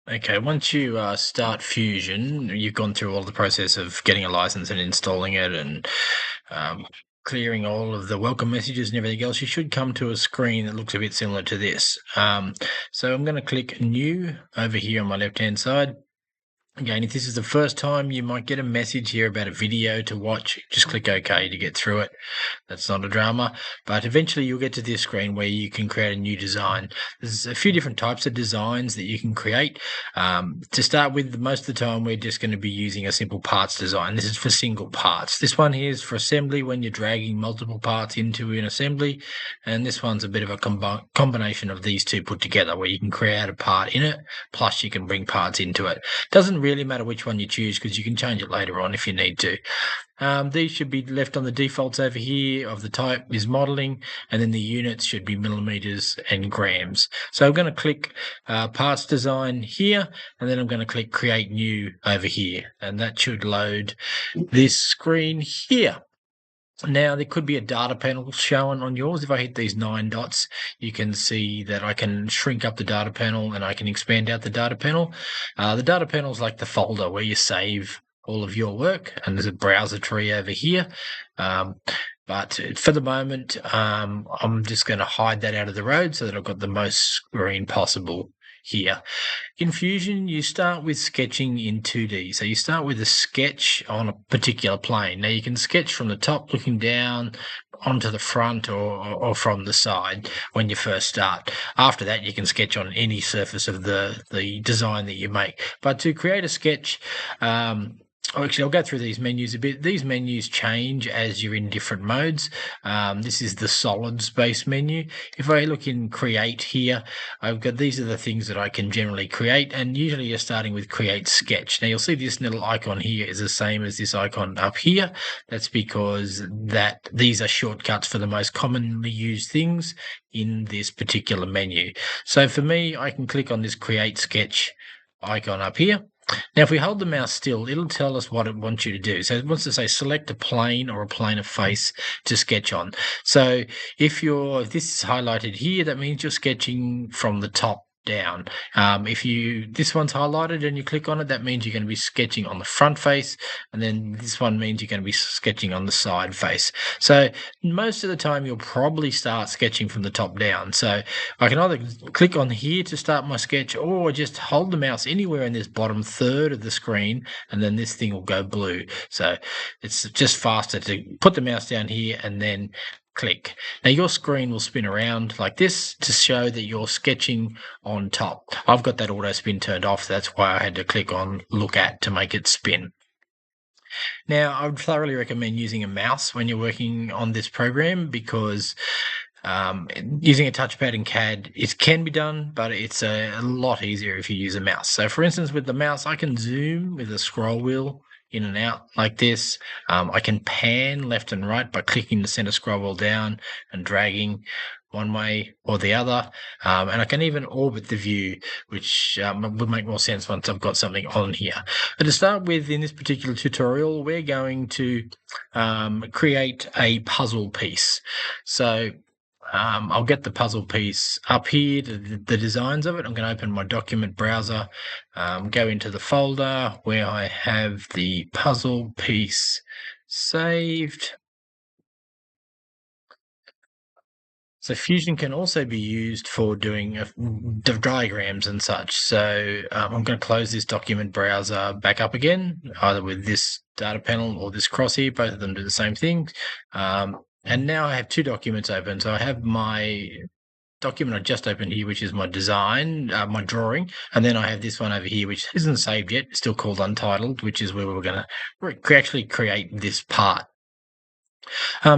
Okay, once you start Fusion, you've gone through all the process of getting a license and installing it and um, clearing all of the welcome messages and everything else. You should come to a screen that looks a bit similar to this. So I'm going to click New over here on my left-hand side. Again, if this is the first time, you might get a message here about a video to watch. Just click OK to get through it. That's not a drama, but eventually you'll get to this screen where you can create a new design. There's a few different types of designs that you can create. To start with, most of the time we're just going to be using a simple parts design. This is for single parts. This one here is for assembly when you're dragging multiple parts into an assembly, and this one's a bit of a combination of these two put together where you can create a part in it, plus you can bring parts into it. Doesn't really matter which one you choose because you can change it later on if you need to. These should be left on the defaults over here of the type is modeling, and then the units should be millimeters and grams. So I'm going to click parts design here, and then I'm going to click create new over here, and that should load this screen here. Now, there could be a data panel shown on yours. If I hit these 9 dots, you can see that I can shrink up the data panel and I can expand out the data panel. The data panel is like the folder where you save all of your work, and there's a browser tree over here. But for the moment, I'm just going to hide that out of the road so that I've got the most screen possible here. In Fusion, you start with sketching in 2D. So you start with a sketch on a particular plane. Now you can sketch from the top looking down onto the front or from the side when you first start. After that, you can sketch on any surface of the design that you make. But to create a sketch, actually, I'll go through these menus a bit. These menus change as you're in different modes. This is the solid space menu. If I look in create here, I've got these are the things that I can generally create, and usually you're starting with create sketch. Now you'll see this little icon here is the same as this icon up here. That's because these are shortcuts for the most commonly used things in this particular menu. So for me, I can click on this create sketch icon up here. Now, if we hold the mouse still, it'll tell us what it wants you to do. So it wants to say select a plane or a plane of face to sketch on. So if this is highlighted here, that means you're sketching from the top down. If this one's highlighted and you click on it, that means you're going to be sketching on the front face, and then this one means you're going to be sketching on the side face. So most of the time you'll probably start sketching from the top down. So I can either click on here to start my sketch, or just hold the mouse anywhere in this bottom third of the screen, and then this thing will go blue. So it's just faster to put the mouse down here and then click. Now your screen will spin around like this to show that you're sketching on top. I've got that auto spin turned off. That's why I had to click on look at to make it spin. Now, I would thoroughly recommend using a mouse when you're working on this program because using a touchpad in CAD, it can be done, but it's a lot easier if you use a mouse. So for instance, with the mouse, I can zoom with a scroll wheel in and out like this. I can pan left and right by clicking the center scroll wheel down and dragging one way or the other. And I can even orbit the view, which would make more sense once I've got something on here. But to start with, in this particular tutorial, we're going to create a puzzle piece. So I'll get the puzzle piece up here, the designs of it. I'm going to open my document browser, go into the folder where I have the puzzle piece saved. So Fusion can also be used for doing diagrams and such. So I'm going to close this document browser back up again, either with this data panel or this cross here. Both of them do the same thing. And now I have two documents open. So I have my document I just opened here, which is my design, my drawing. And then I have this one over here, which isn't saved yet, still called untitled, which is where we're going to actually create this part.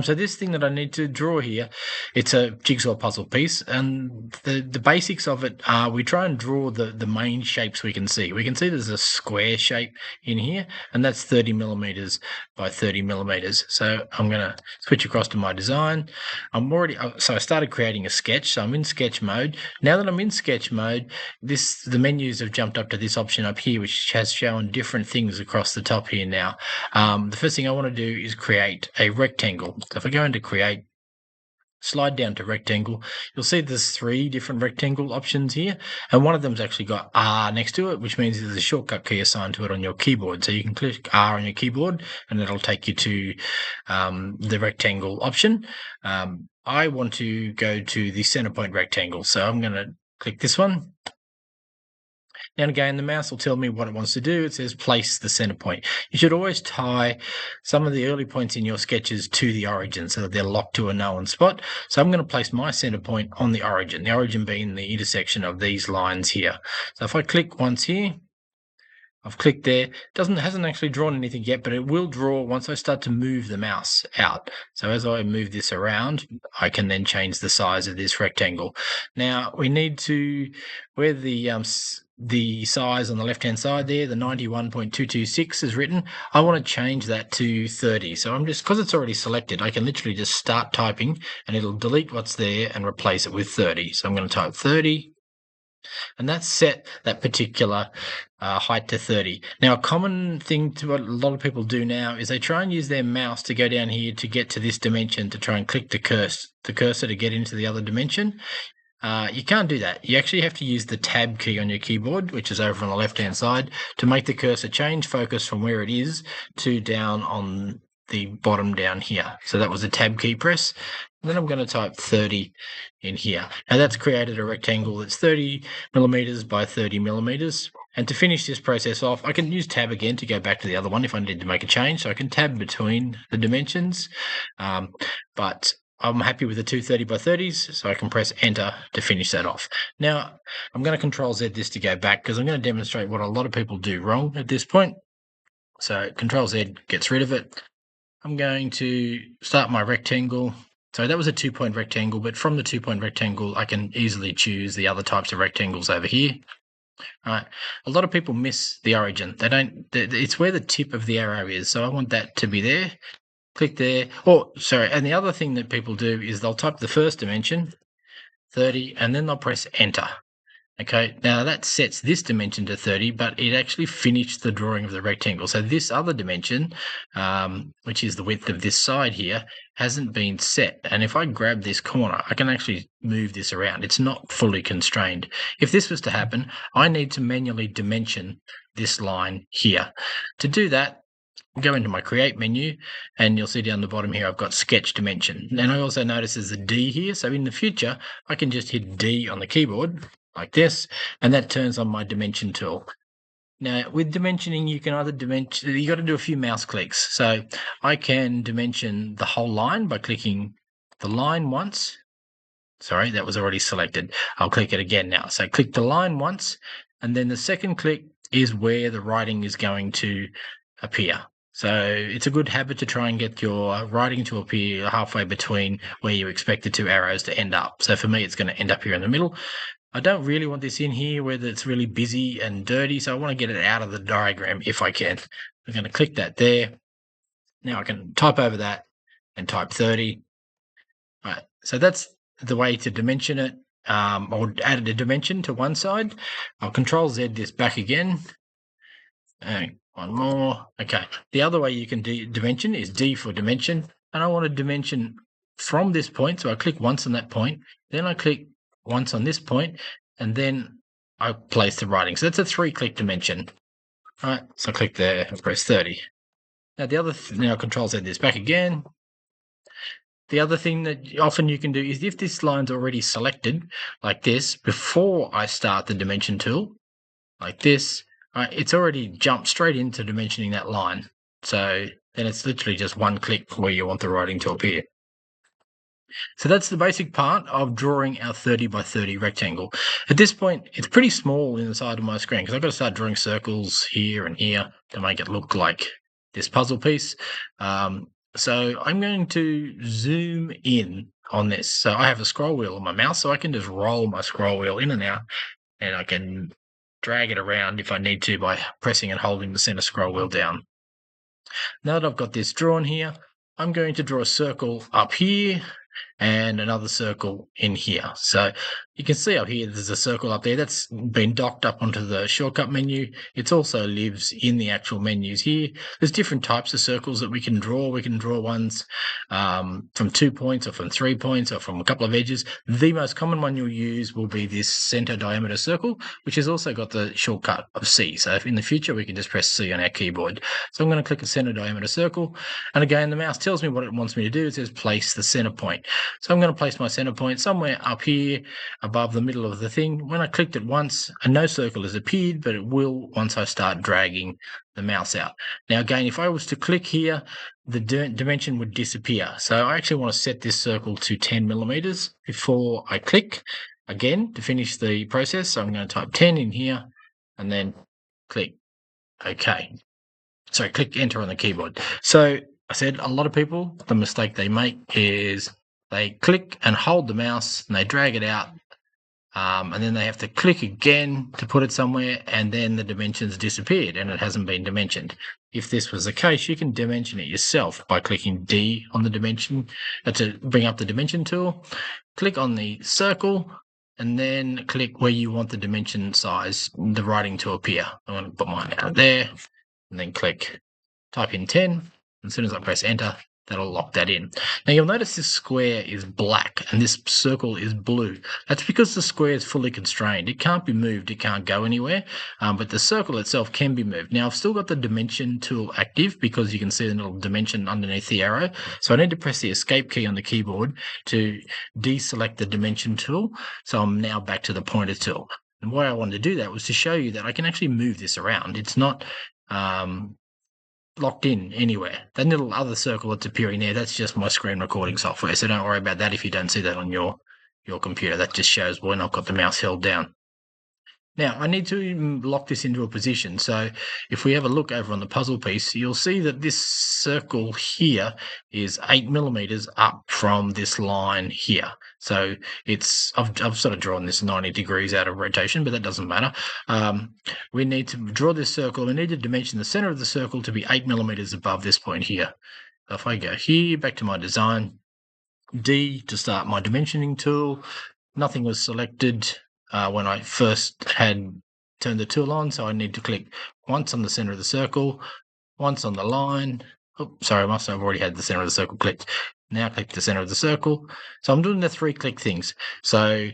So this thing that I need to draw here, it's a jigsaw puzzle piece, and the basics of it are we try and draw the main shapes we can see. We can see there's a square shape in here, and that's 30 millimeters by 30 millimeters. So I'm going to switch across to my design. So I started creating a sketch, so I'm in sketch mode. Now that I'm in sketch mode, the menus have jumped up to this option up here, which has shown different things across the top here now. The first thing I want to do is create a rectangle. So if I go into create, slide down to rectangle. You'll see there's 3 different rectangle options here, and one of them's actually got R next to it, which means there's a shortcut key assigned to it on your keyboard. So you can click R on your keyboard, and it'll take you to the rectangle option. I want to go to the center point rectangle, so I'm going to click this one. And again, the mouse will tell me what it wants to do. It says place the center point. You should always tie some of the early points in your sketches to the origin so that they're locked to a known spot. So I'm going to place my center point on the origin being the intersection of these lines here. So if I click once here, I've clicked there. Hasn't actually drawn anything yet, but it will draw once I start to move the mouse out. So as I move this around, I can then change the size of this rectangle. Now we need to, where the size on the left-hand side there, the 91.226 is written, I want to change that to 30. So I'm just, because it's already selected, I can literally just start typing and it'll delete what's there and replace it with 30. So I'm going to type 30. And that's set that particular height to 30. Now, a common thing to what a lot of people do now is they try and use their mouse to go down here to get to this dimension, to try and click the cursor to get into the other dimension. You can't do that. You actually have to use the tab key on your keyboard, which is over on the left-hand side, to make the cursor change focus from where it is to down on the bottom down here. So that was a tab key press. And then I'm going to type 30 in here. Now that's created a rectangle that's 30 millimeters by 30 millimeters. And to finish this process off, I can use tab again to go back to the other one if I need to make a change. So I can tab between the dimensions. But I'm happy with the 230 by 30s, so I can press enter to finish that off. Now, I'm going to Control Z this to go back because I'm going to demonstrate what a lot of people do wrong at this point. So Control Z gets rid of it. I'm going to start my rectangle. So that was a 2-point rectangle, but from the 2-point rectangle, I can easily choose the other types of rectangles over here. All right. A lot of people miss the origin. It's where the tip of the arrow is. So I want that to be there. Click there. And the other thing that people do is they'll type the first dimension, 30, and then they'll press enter. Okay, now that sets this dimension to 30, but it actually finished the drawing of the rectangle. So this other dimension, which is the width of this side here, hasn't been set. And if I grab this corner, I can actually move this around. It's not fully constrained. If this was to happen, I need to manually dimension this line here. To do that, go into my create menu and you'll see down the bottom here I've got sketch dimension. And I also notice there's a D here, so in the future I can just hit D on the keyboard like this, and that turns on my dimension tool. Now with dimensioning, you can either you got to do a few mouse clicks. So I can dimension the whole line by clicking the line once. Sorry, that was already selected. I'll click it again now. So click the line once, and then the second click is where the writing is going to appear. So it's a good habit to try and get your writing to appear halfway between where you expect the 2 arrows to end up. So for me, it's going to end up here in the middle. I don't really want this in here where it's really busy and dirty, so I want to get it out of the diagram if I can. I'm going to click that there. Now I can type over that and type 30. All right, so that's the way to dimension it, or add a dimension to one side. I'll Control Z this back again. One more. Okay. The other way you can dimension is D for dimension. And I want to dimension from this point. So I click once on that point. Then I click once on this point. And then I place the writing. So that's a 3-click dimension. All right. So I click there and press 30. Now the other now Control Z this back again. The other thing that often you can do is if this line's already selected like this, before I start the dimension tool, like this, it's already jumped straight into dimensioning that line. So then it's literally just one click where you want the writing to appear. So that's the basic part of drawing our 30 by 30 rectangle. At this point, it's pretty small in the side of my screen because I've got to start drawing circles here and here to make it look like this puzzle piece. So I'm going to zoom in on this. So I have a scroll wheel on my mouse, so I can just roll my scroll wheel in and out, and I can drag it around if I need to by pressing and holding the center scroll wheel down. Now that I've got this drawn here, I'm going to draw a circle up here and another circle in here. So You can see up here there's a circle up there that's been docked up onto the shortcut menu. It also lives in the actual menus here. There's different types of circles that we can draw. We can draw ones from 2 points or from 3 points or from a couple of edges. The most common one you'll use will be this center diameter circle, which has also got the shortcut of C. So if in the future we can just press C on our keyboard. So I'm going to click a center diameter circle. And again, the mouse tells me what it wants me to do. It says place the center point. So I'm going to place my center point somewhere up here above the middle of the thing. When I clicked it once, a no circle has appeared, but it will once I start dragging the mouse out. Now again, if I was to click here, the dimension would disappear. So I actually want to set this circle to 10 millimeters before I click again to finish the process. So I'm going to type 10 in here and then click OK. Sorry, click enter on the keyboard. So I said a lot of people, the mistake they make is they click and hold the mouse and they drag it out. And then they have to click again to put it somewhere, and then the dimensions disappeared and it hasn't been dimensioned. If this was the case, you can dimension it yourself by clicking D on the dimension to bring up the dimension tool. Click on the circle and then click where you want the dimension size, the writing to appear. I'm going to put mine out there and then type in 10. As soon as I press enter, that'll lock that in. Now you'll notice this square is black and this circle is blue. That's because the square is fully constrained. It can't be moved, it can't go anywhere, but the circle itself can be moved. Now I've still got the dimension tool active because you can see the little dimension underneath the arrow. So I need to press the escape key on the keyboard to deselect the dimension tool. So I'm now back to the pointer tool. And why I wanted to do that was to show you that I can actually move this around. It's not locked in anywhere. That little other circle that's appearing there, that's just my screen recording software. So don't worry about that if you don't see that on your computer. That just shows when I've got the mouse held down. Now, I need to lock this into a position. So if we have a look over on the puzzle piece, you'll see that this circle here is 8 millimeters up from this line here. So I've sort of drawn this 90 degrees out of rotation, but that doesn't matter. We need to draw this circle. We need to dimension the center of the circle to be 8 millimeters above this point here. So if I go here, back to my design, D to start my dimensioning tool, nothing was selected when I first had turned the tool on, so I need to click once on the center of the circle, once on the line. Oh, sorry, I must have already had the center of the circle clicked. Now click the center of the circle. So I'm doing the 3 click things. So,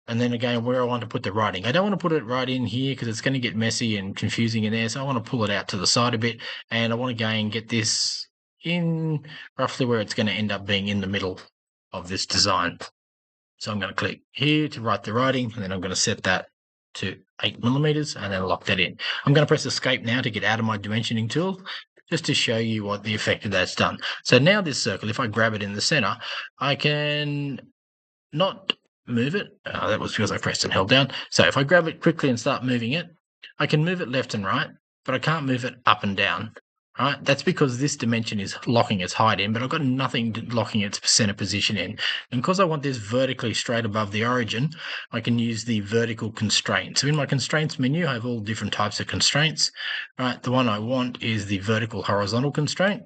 and then again, where I want to put the writing. I don't want to put it right in here because it's going to get messy and confusing in there. So I want to pull it out to the side a bit, and I want to again get this in roughly where it's going to end up being in the middle of this design. So I'm going to click here to write the writing, and then I'm going to set that to 8 millimeters and then lock that in. I'm going to press escape now to get out of my dimensioning tool, just to show you what the effect of that's done. So now this circle, if I grab it in the center, I can not move it. That was because I pressed and held down. So if I grab it quickly and start moving it, I can move it left and right, but I can't move it up and down. Right? That's because this dimension is locking its height in, but I've got nothing locking its center position in. And because I want this vertically straight above the origin, I can use the vertical constraint. So in my constraints menu, I have all different types of constraints. Right? The one I want is the vertical horizontal constraint.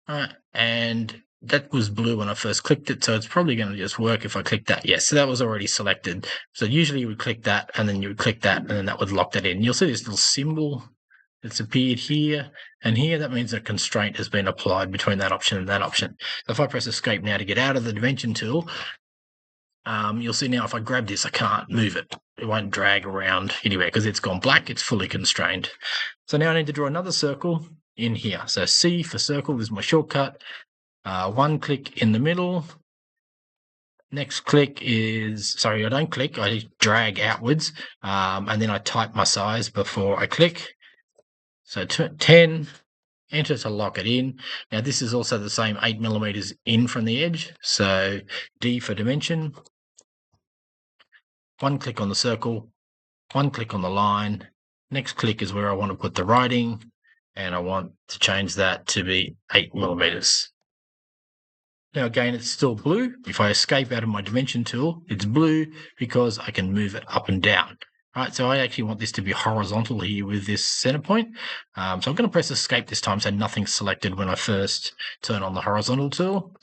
Right? And that was blue when I first clicked it, so it's probably going to just work if I click that. Yes, so that was already selected. So usually you would click that, and then you would click that, and then that would lock that in. You'll see this little symbol that's appeared here and here. That means a constraint has been applied between that option and that option. So if I press escape now to get out of the dimension tool, you'll see now if I grab this, I can't move it. It won't drag around anywhere because it's gone black. It's fully constrained. So now I need to draw another circle in here. So C for circle is my shortcut. 1 click in the middle. Next click is, sorry, I don't click, I drag outwards, and then I type my size before I click. So 10, enter to lock it in. Now this is also the same 8 millimeters in from the edge. So D for dimension. 1 click on the circle, 1 click on the line. Next click is where I want to put the writing, and I want to change that to be 8 millimeters. Now again, it's still blue. If I escape out of my dimension tool, it's blue because I can move it up and down. Right, so I actually want this to be horizontal here with this center point. So I'm going to press escape this time so nothing's selected when I first turn on the horizontal tool.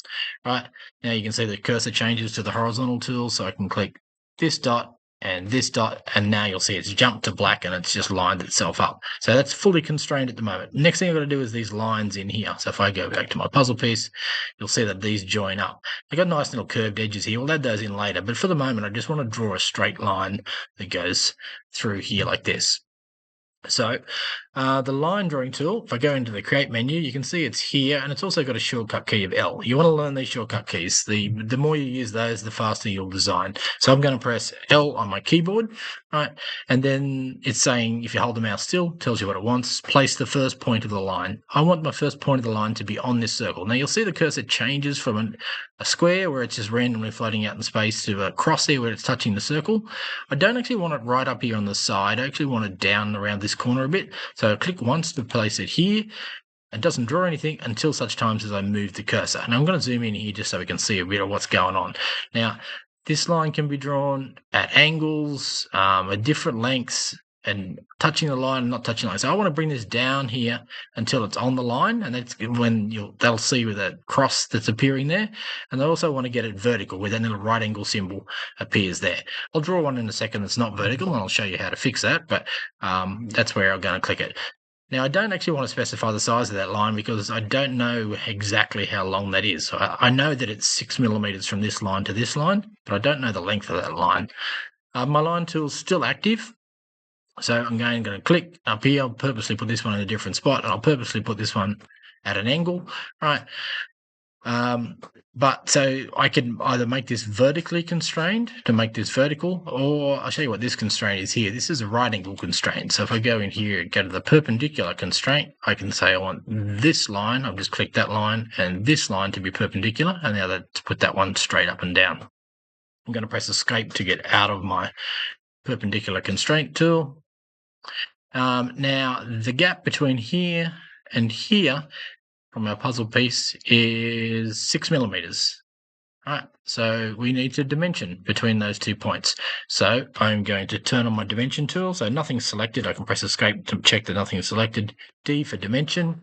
Right, now you can see the cursor changes to the horizontal tool, so I can click this dot, and this dot, and now you'll see it's jumped to black and it's just lined itself up. So that's fully constrained at the moment. Next thing I've got to do is these lines in here. So if I go back to my puzzle piece, you'll see that these join up. I've got nice little curved edges here. We'll add those in later, but for the moment, I just want to draw a straight line that goes through here like this. So the line drawing tool, if I go into the create menu, you can see it's here, and it's also got a shortcut key of L. You want to learn these shortcut keys. The more you use those, the faster you'll design. So I'm going to press L on my keyboard, right? And then it's saying, if you hold the mouse still, tells you what it wants. Place the first point of the line. I want my first point of the line to be on this circle. Now you'll see the cursor changes from a square where it's just randomly floating out in space to a cross here where it's touching the circle. I don't actually want it right up here on the side. I actually want it down around this corner a bit. So I click once to place it here. It doesn't draw anything until such times as I move the cursor. And I'm going to zoom in here just so we can see a bit of what's going on. Now, this line can be drawn at angles, at different lengths, and touching the line and not touching the line. So I want to bring this down here until it's on the line, and that's when they'll see with a cross that's appearing there. And I also want to get it vertical where that little right angle symbol appears there. I'll draw one in a second that's not vertical, and I'll show you how to fix that, but that's where I'm going to click it. Now, I don't actually want to specify the size of that line because I don't know exactly how long that is. So I know that it's 6 millimeters from this line to this line, but I don't know the length of that line. My line tool's still active. So I'm going to click up here. I'll purposely put this one in a different spot, and I'll purposely put this one at an angle, right? But so I can either make this vertically constrained to make this vertical, or I'll show you what this constraint is here. This is a right angle constraint. So if I go in here and go to the perpendicular constraint, I can say I want this line. I'll just click that line and this line to be perpendicular, and now let's put that one straight up and down. I'm going to press escape to get out of my perpendicular constraint tool. Now the gap between here and here from our puzzle piece is 6 millimeters. All right, so we need to dimension between those 2 points. So I'm going to turn on my dimension tool. So nothing's selected. I can press escape to check that nothing's selected. D for dimension.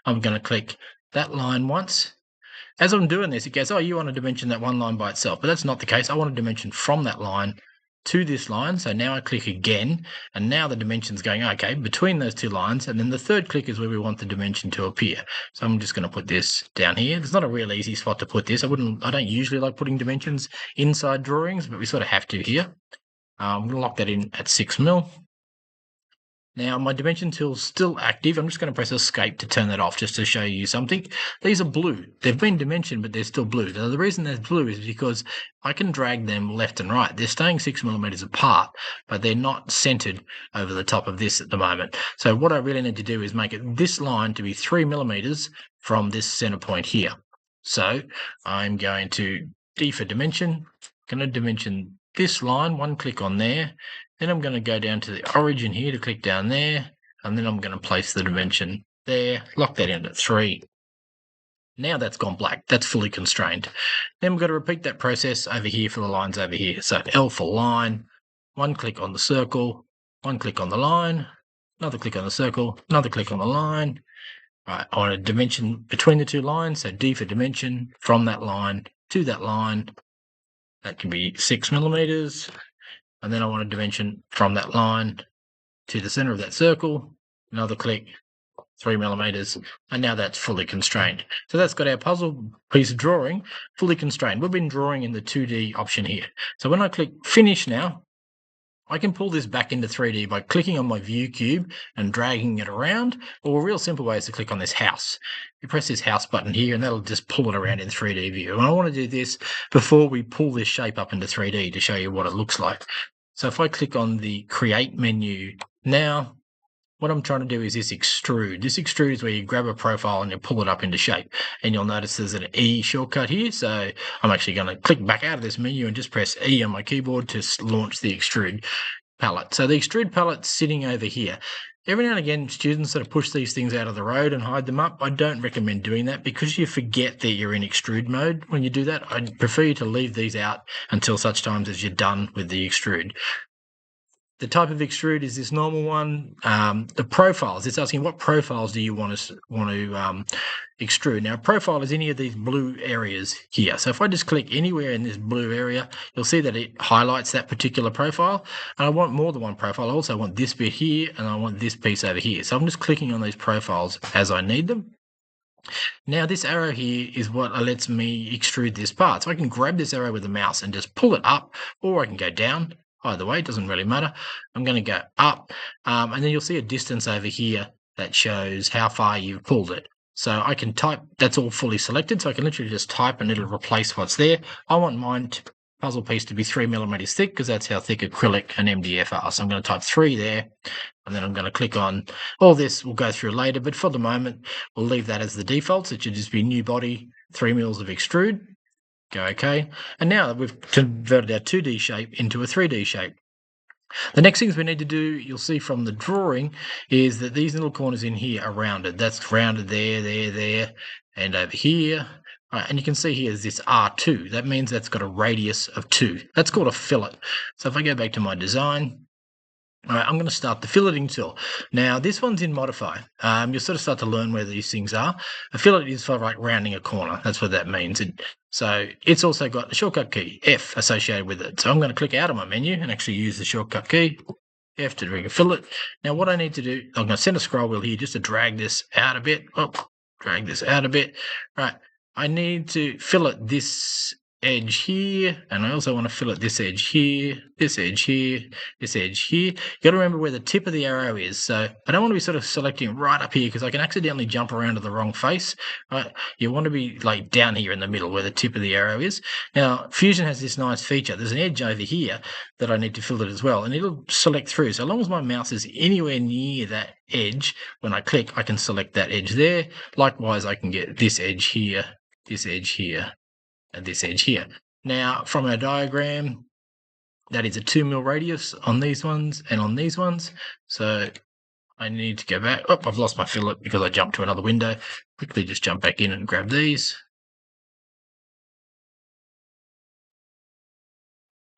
I'm going to click that line once. As I'm doing this, it goes, oh, you want to dimension that one line by itself, but that's not the case. I want to dimension from that line to this line. So now I click again, and now the dimension's going, okay, between those two lines, and then the third click is where we want the dimension to appear. So I'm just going to put this down here. It's not a real easy spot to put this. I don't usually like putting dimensions inside drawings, but we sort of have to here. I'm going to lock that in at 6 mil. Now, my dimension tool's still active. I'm just going to press escape to turn that off just to show you something. These are blue. They've been dimensioned, but they're still blue. Now, the reason they're blue is because I can drag them left and right. They're staying 6 millimeters apart, but they're not centered over the top of this at the moment. So what I really need to do is make this line to be 3 millimeters from this center point here. So I'm going to D for dimension. I'm going to dimension this line, one click on there. Then I'm going to go down to the origin here to click down there, and then I'm going to place the dimension there, lock that in at 3. Now that's gone black. That's fully constrained. Then we've got to repeat that process over here for the lines over here. So L for line, one click on the circle, one click on the line, another click on the circle, another click on the line. All right, I want a dimension between the two lines, so D for dimension, from that line to that line. That can be 6 millimeters. And then I want a dimension from that line to the center of that circle, another click, 3 millimeters, and now that's fully constrained. So that's got our puzzle piece of drawing fully constrained. We've been drawing in the 2D option here. So when I click finish now, I can pull this back into 3D by clicking on my view cube and dragging it around, or a real simple way is to click on this house. You press this house button here and that'll just pull it around in 3D view. And I want to do this before we pull this shape up into 3D to show you what it looks like. So if I click on the create menu now, what I'm trying to do is this extrude. This extrude is where you grab a profile and you pull it up into shape. And you'll notice there's an E shortcut here. So I'm actually going to click back out of this menu and just press E on my keyboard to launch the extrude palette. So the extrude palette's sitting over here. Every now and again, students that push these things out of the road and hide them up, I don't recommend doing that because you forget that you're in extrude mode when you do that. I'd prefer you to leave these out until such times as you're done with the extrude. The type of extrude is this normal one. The profiles, it's asking what profiles do you want to extrude. Now, profile is any of these blue areas here. So if I just click anywhere in this blue area, you'll see that it highlights that particular profile. And I want more than one profile. I also want this bit here, and I want this piece over here. So I'm just clicking on these profiles as I need them. Now, this arrow here is what lets me extrude this part. So I can grab this arrow with the mouse and just pull it up, or I can go down. Either way, it doesn't really matter. I'm going to go up, and then you'll see a distance over here that shows how far you've pulled it. So I can type, that's all fully selected, so I can literally just type and it'll replace what's there. I want mine puzzle piece to be 3 millimeters thick because that's how thick acrylic and MDF are. So I'm going to type 3 there, and then I'm going to click on all this. We'll go through later, but for the moment, we'll leave that as the default. So it should just be new body, 3 mils of extrude. Go OK. And now that we've converted our 2D shape into a 3D shape. The next things we need to do, you'll see from the drawing, is that these little corners in here are rounded. That's rounded there, and over here. Right, and you can see here is this R2. That means that's got a radius of 2. That's called a fillet. So if I go back to my design, all right, I'm going to start the filleting tool. Now, this one's in Modify. You'll sort of start to learn where these things are. A fillet is for like rounding a corner. That's what that means. So it's also got a shortcut key, F, associated with it. So I'm going to click out of my menu and actually use the shortcut key, F, to bring a fillet. Now, what I need to do, I'm going to send a scroll wheel here just to drag this out a bit. Oh, drag this out a bit. Right, I need to fillet this edge here, and I also want to fillet this edge here, this edge here, this edge here. You got to remember where the tip of the arrow is. So I don't want to be sort of selecting right up here because I can accidentally jump around to the wrong face. Right? You want to be like down here in the middle where the tip of the arrow is. Now, Fusion has this nice feature. There's an edge over here that I need to fillet as well, and it'll select through. So as long as my mouse is anywhere near that edge, when I click, I can select that edge there. Likewise, I can get this edge here, this edge here, and this edge here. Now, from our diagram, that is a 2 mil radius on these ones and on these ones. So I need to go back. Oh, I've lost my fillet because I jumped to another window. Quickly just jump back in and grab these.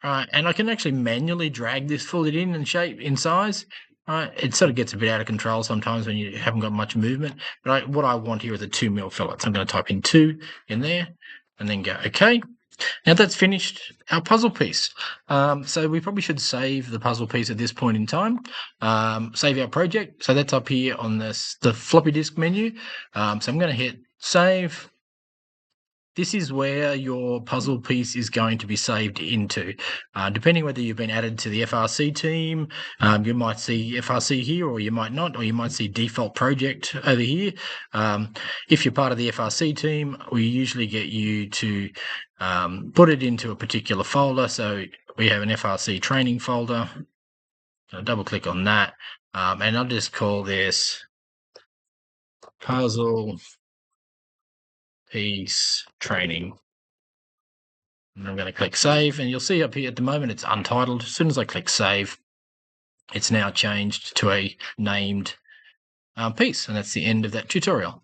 All right, and I can actually manually drag this fillet in shape, in size. All right, it sort of gets a bit out of control sometimes when you haven't got much movement. But what I want here is a 2 mil fillet. So I'm going to type in 2 in there, and then go OK. Now that's finished our puzzle piece. So we probably should save the puzzle piece at this point in time. Save our project. So that's up here on the floppy disk menu. So I'm going to hit save. This is where your puzzle piece is going to be saved into. Depending whether you've been added to the FRC team, you might see FRC here, or you might not, or you might see default project over here. If you're part of the FRC team, we usually get you to put it into a particular folder. So we have an FRC training folder. I'll double click on that, and I'll just call this puzzle piece training. And I'm going to click save, and you'll see up here at the moment it's untitled. As soon as I click save, it's now changed to a named piece, and that's the end of that tutorial.